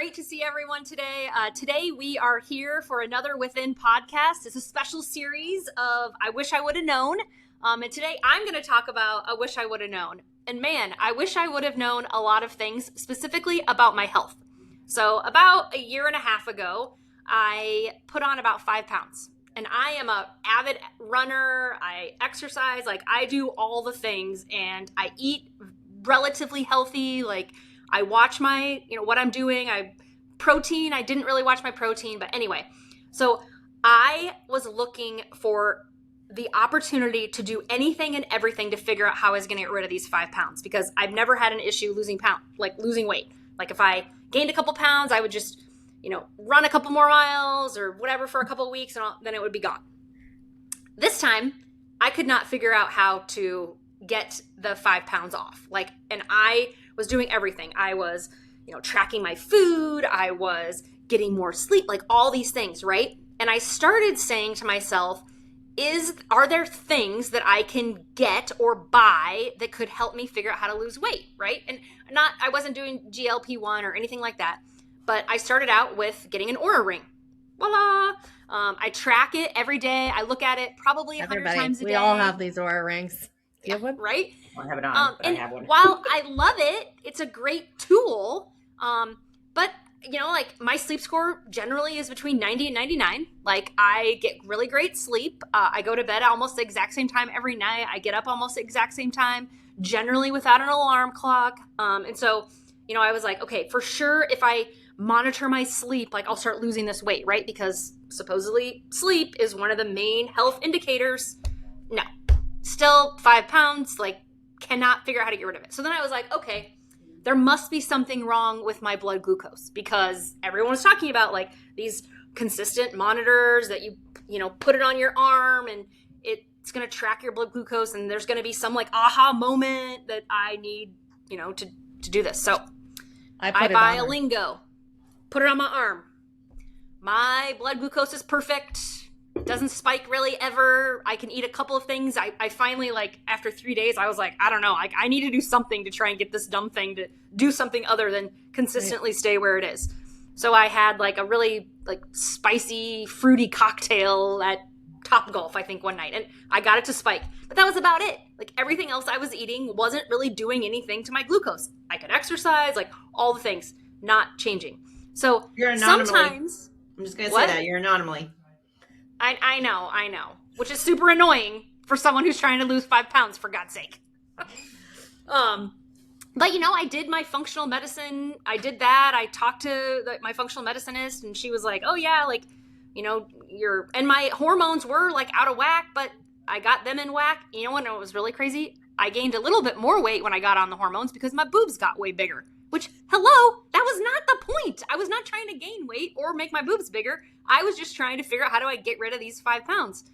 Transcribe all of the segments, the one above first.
great to see everyone today. Today we are here for another Within podcast. It's a special series of I Wish I Would Have Known. And today I'm going to talk about I Wish I Would Have Known. And man, I wish I would have known a lot of things, specifically about my health. So about a year and a half ago, I put on about 5 pounds. And I am an avid runner. I exercise, I do all the things, and I eat relatively healthy. I watch my, what I'm doing. I didn't really watch my protein, but anyway. So I was looking for the opportunity to do anything and everything to figure out how I was going to get rid of these 5 pounds, because I've never had an issue losing weight. If I gained a couple pounds, I would just, run a couple more miles or whatever for a couple of weeks, and then it would be gone. This time, I could not figure out how to get the 5 pounds off. And I was doing everything. I was, tracking my food. I was getting more sleep, all these things, right? And I started saying to myself, are there things that I can get or buy that could help me figure out how to lose weight, right? And I wasn't doing GLP-1 or anything like that, but I started out with getting an Oura Ring. Voila! I track it every day. I look at it probably 100 times a day. We all have these Oura Rings. You have one? Right? I don't have it on, but and I have one. While I love it, it's a great tool. But my sleep score generally is between 90 and 99. I get really great sleep. I go to bed almost the exact same time every night. I get up almost the exact same time, generally without an alarm clock. And so, I was like, okay, for sure, if I monitor my sleep, I'll start losing this weight, right? Because supposedly sleep is one of the main health indicators. No, still 5 pounds, cannot figure out how to get rid of it. So then I was like, okay, there must be something wrong with my blood glucose, because everyone was talking about these consistent monitors that you put it on your arm and it's going to track your blood glucose, and there's going to be some aha moment that I need, to do this. So I buy a Lingo, put it on my arm. My blood glucose is perfect. Doesn't spike really ever. I can eat a couple of things. I finally, after 3 days, I was like, I don't know. I need to do something to try and get this dumb thing to do something other than consistently stay where it is. So I had a really spicy, fruity cocktail at Topgolf, I think, one night. And I got it to spike. But that was about it. Everything else I was eating wasn't really doing anything to my glucose. I could exercise, all the things, not changing. So you're an anomaly. Sometimes... I'm just going to say that. You're an anomaly. I know, which is super annoying for someone who's trying to lose 5 pounds, for God's sake. But I did my functional medicine. I did that. I talked to my functional medicinist, and she was like, oh yeah, and my hormones were out of whack, but I got them in whack. You know what? It was really crazy. I gained a little bit more weight when I got on the hormones because my boobs got way bigger. Which, hello, that was not the point. I was not trying to gain weight or make my boobs bigger. I was just trying to figure out how do I get rid of these 5 pounds.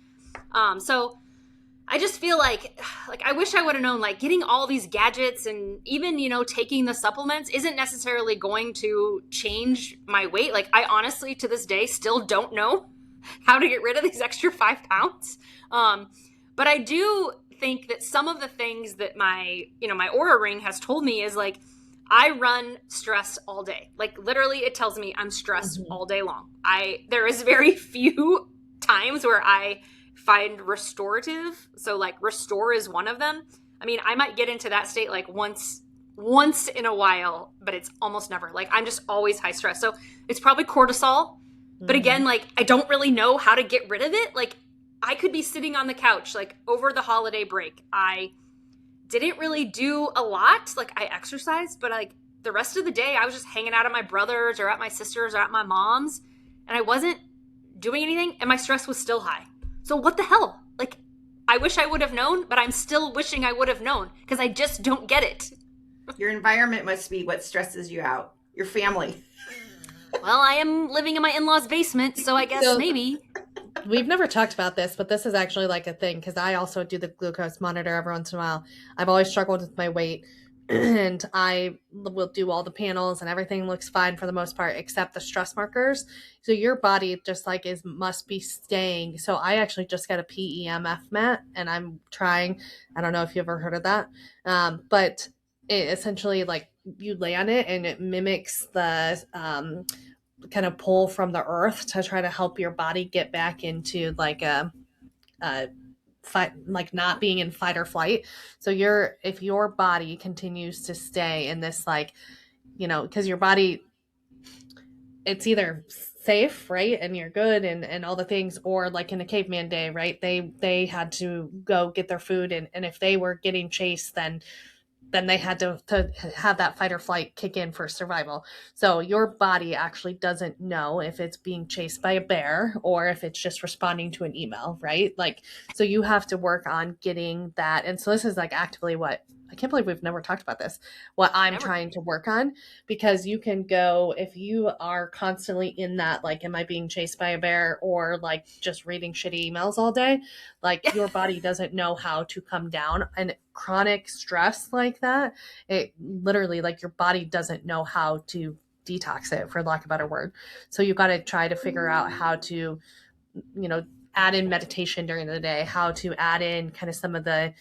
So I just feel like I wish I would have known, getting all these gadgets and even, taking the supplements isn't necessarily going to change my weight. I honestly, to this day, still don't know how to get rid of these extra 5 pounds. But I do think that some of the things that my Oura Ring has told me is I run stress all day. Literally, it tells me I'm stressed all day long. There is very few times where I find restorative. So restore is one of them. I mean, I might get into that state once in a while, but it's almost never. I'm just always high stress. So it's probably cortisol. But again, I don't really know how to get rid of it. I could be sitting on the couch, over the holiday break. I didn't really do a lot. I exercised, but the rest of the day I was just hanging out at my brother's or at my sister's or at my mom's, and I wasn't doing anything, and my stress was still high. So what the hell? I wish I would have known, but I'm still wishing I would have known because I just don't get it. Your environment must be what stresses you out. Your family. Well, I am living in my in-laws' basement, so I guess maybe. We've never talked about this, but this is actually a thing because I also do the glucose monitor every once in a while. I've always struggled with my weight, and I will do all the panels and everything looks fine for the most part except the stress markers. So your body just must be staying. So I actually just got a PEMF mat, and I'm trying. I don't know if you ever heard of that, but it essentially you lay on it and it mimics the kind of pull from the earth to try to help your body get back into like a fight, like not being in fight or flight. So if your body continues to stay in this, like, you know, because your body, it's either safe, right, and you're good and all the things, or like in a caveman day, right, they had to go get their food, and if they were getting chased, then they had to have that fight or flight kick in for survival. So your body actually doesn't know if it's being chased by a bear or if it's just responding to an email, right? Like, so you have to work on getting that. And so this is like actively what, I can't believe we've never talked about this, what I'm trying to work on, because you can go, if you are constantly in that, like, am I being chased by a bear, or like just reading shitty emails all day, like your body doesn't know how to come down. And chronic stress like that, it literally, like, your body doesn't know how to detox it, for lack of a better word. So you got to try to figure out how to, you know, add in meditation during the day, how to add in kind of some of the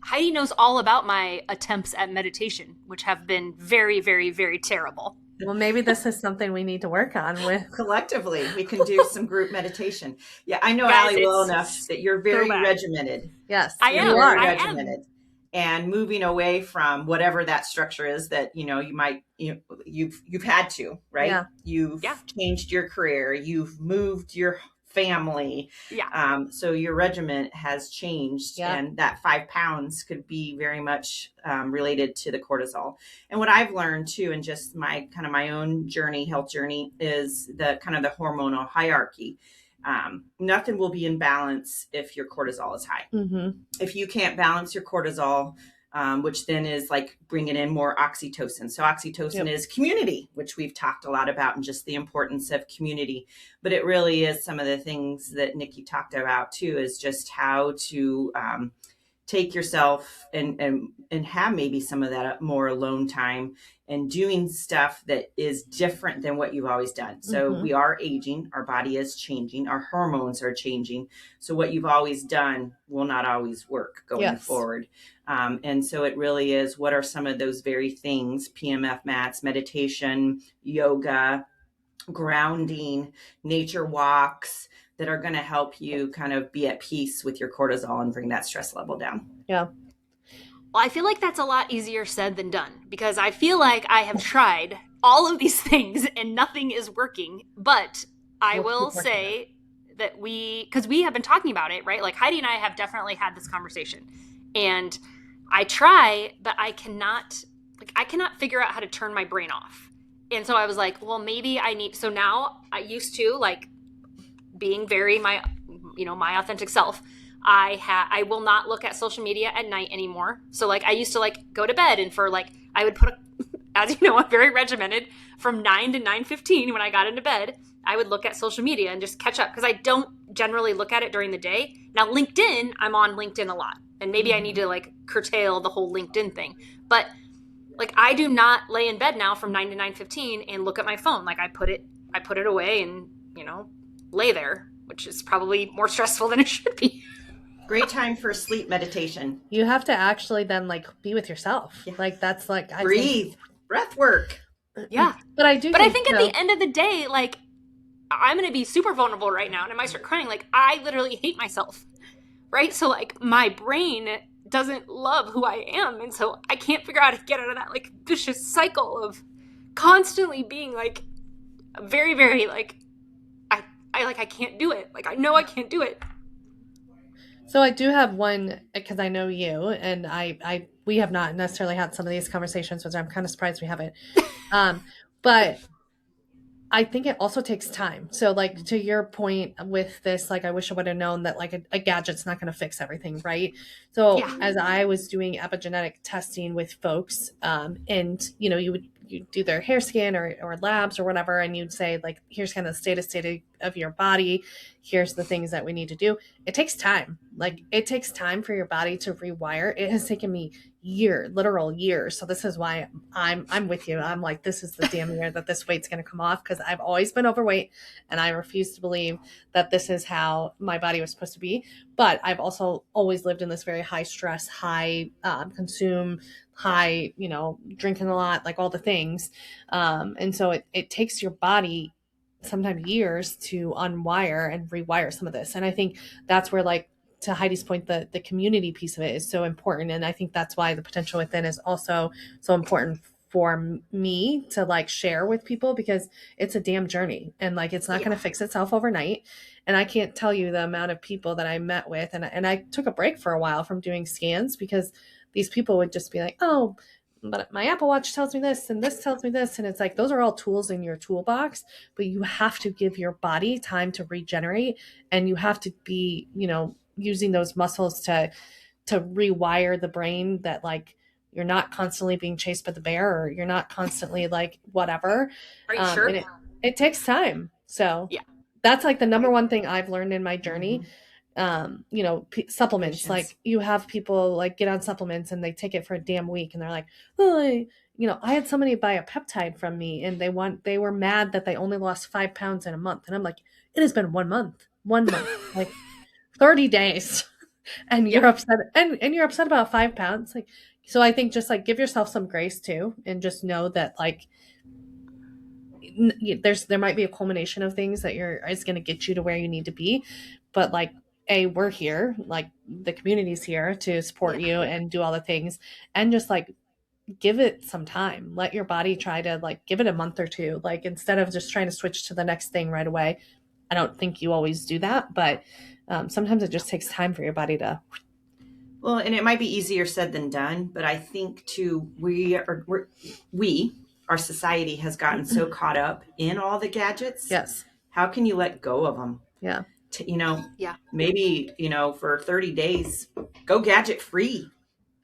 Heidi knows all about my attempts at meditation, which have been very, very, very terrible. Well, maybe this is something we need to work on with. Collectively, we can do some group meditation. Yeah, I know Guys, Allie well enough that you're very regimented. Yes, I am. You're very I regimented. am. And moving away from whatever that structure is that, you know, you might, you've had to, right? Yeah. You've changed your career, you've moved your family. Yeah. So your regiment has changed, and that 5 pounds could be very much related to the cortisol. And what I've learned too, and just my own journey, health journey, is the kind of the hormonal hierarchy. Nothing will be in balance if your cortisol is high. Mm-hmm. If you can't balance your cortisol, which then is like bringing in more oxytocin. So oxytocin is community, which we've talked a lot about, and just the importance of community. But it really is some of the things that Nikki talked about too, is just how to take yourself and have maybe some of that more alone time and doing stuff that is different than what you've always done. So we are aging, our body is changing, our hormones are changing. So what you've always done will not always work going forward. And so it really is, what are some of those very things, PEMF mats, meditation, yoga, grounding, nature walks, that are going to help you kind of be at peace with your cortisol and bring that stress level down. Yeah. Well, I feel like that's a lot easier said than done, because I feel like I have tried all of these things and nothing is working. But I will say that because we have been talking about it, right? Like Heidi and I have definitely had this conversation, and I try, but I cannot figure out how to turn my brain off. And so I was like, well, maybe so now I used to, like, being very my authentic self, I will not look at social media at night anymore. So like I used to like go to bed, and for like I would put as you know, I'm very regimented, from 9 to 9:15 when I got into bed, I would look at social media and just catch up, because I don't generally look at it during the day. Now LinkedIn, I'm on LinkedIn a lot, and maybe I need to like curtail the whole LinkedIn thing. But like I do not lay in bed now from 9 to 9:15 and look at my phone. Like I put it away and, you know, lay there, which is probably more stressful than it should be. Great time for sleep meditation. You have to actually then like be with yourself. Yeah. Like that's like breathe, breath work. Yeah. But I think at the end of the day, like I'm going to be super vulnerable right now, and I might start crying. Like I literally hate myself. Right? So like my brain doesn't love who I am, and so I can't figure out how to get out of that like vicious cycle of constantly being like very, very like I can't do it. Like I know I can't do it. So I do have one, because I know you, and we have not necessarily had some of these conversations, which I'm kind of surprised we haven't. But I think it also takes time. So like to your point with this, like I wish I would have known that like a gadget's not going to fix everything, right? So as I was doing epigenetic testing with folks, and you know, you do their hair scan or labs or whatever, and you'd say like, here's kind of the state of your body, here's the things that we need to do. It takes time. Like it takes time for your body to rewire. It has taken me literal years. So this is why I'm with you. I'm like, this is the damn year that this weight's going to come off, because I've always been overweight and I refuse to believe that this is how my body was supposed to be. But I've also always lived in this very high stress, high consume, high, drinking a lot, like all the things. And so it takes your body sometimes years to unwire and rewire some of this. And I think that's where, like, to Heidi's point, the community piece of it is so important. And I think that's why the potential within is also so important for me to like share with people, because it's a damn journey, and like, it's not going to fix itself overnight. And I can't tell you the amount of people that I met with, and I took a break for a while from doing scans, because these people would just be like, oh, but my Apple Watch tells me this and this tells me this. And it's like, those are all tools in your toolbox, but you have to give your body time to regenerate, and you have to be, using those muscles to rewire the brain, that like, you're not constantly being chased by the bear, or you're not constantly like whatever. Are you sure? And it takes time. So that's like the number one thing I've learned in my journey. Supplements, like, you have people like get on supplements and they take it for a damn week and they're like, oh, I had somebody buy a peptide from me and they were mad that they only lost 5 pounds in a month. And I'm like, it has been 1 month, like 30 days. And you're upset, and you're upset about 5 pounds. Like, so I think just like give yourself some grace too, and just know that like there might be a culmination of things that is going to get you to where you need to be. But like, we're here, like the community's here to support you and do all the things, and just like give it some time. Let your body try to like give it a month or two, like instead of just trying to switch to the next thing right away. I don't think you always do that, but sometimes it just takes time for your body to. Well, and it might be easier said than done, but I think too, our society has gotten so caught up in all the gadgets. Yes. How can you let go of them? Yeah. Maybe, for 30 days, go gadget free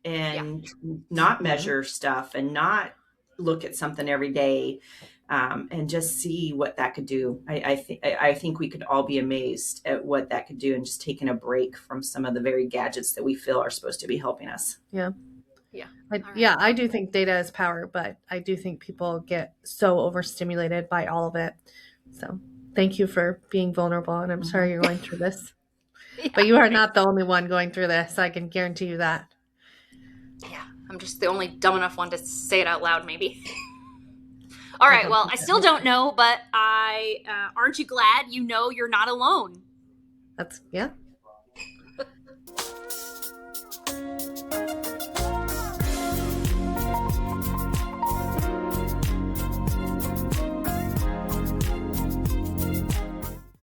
and not measure stuff and not look at something every day, and just see what that could do. I think we could all be amazed at what that could do, and just taking a break from some of the very gadgets that we feel are supposed to be helping us. Yeah. I do think data is power, but I do think people get so overstimulated by all of it. So thank you for being vulnerable, and I'm sorry you're going through this. But you are not the only one going through this. I can guarantee you that. Yeah, I'm just the only dumb enough one to say it out loud, maybe. All right, well, I still don't know, but aren't you glad you're not alone?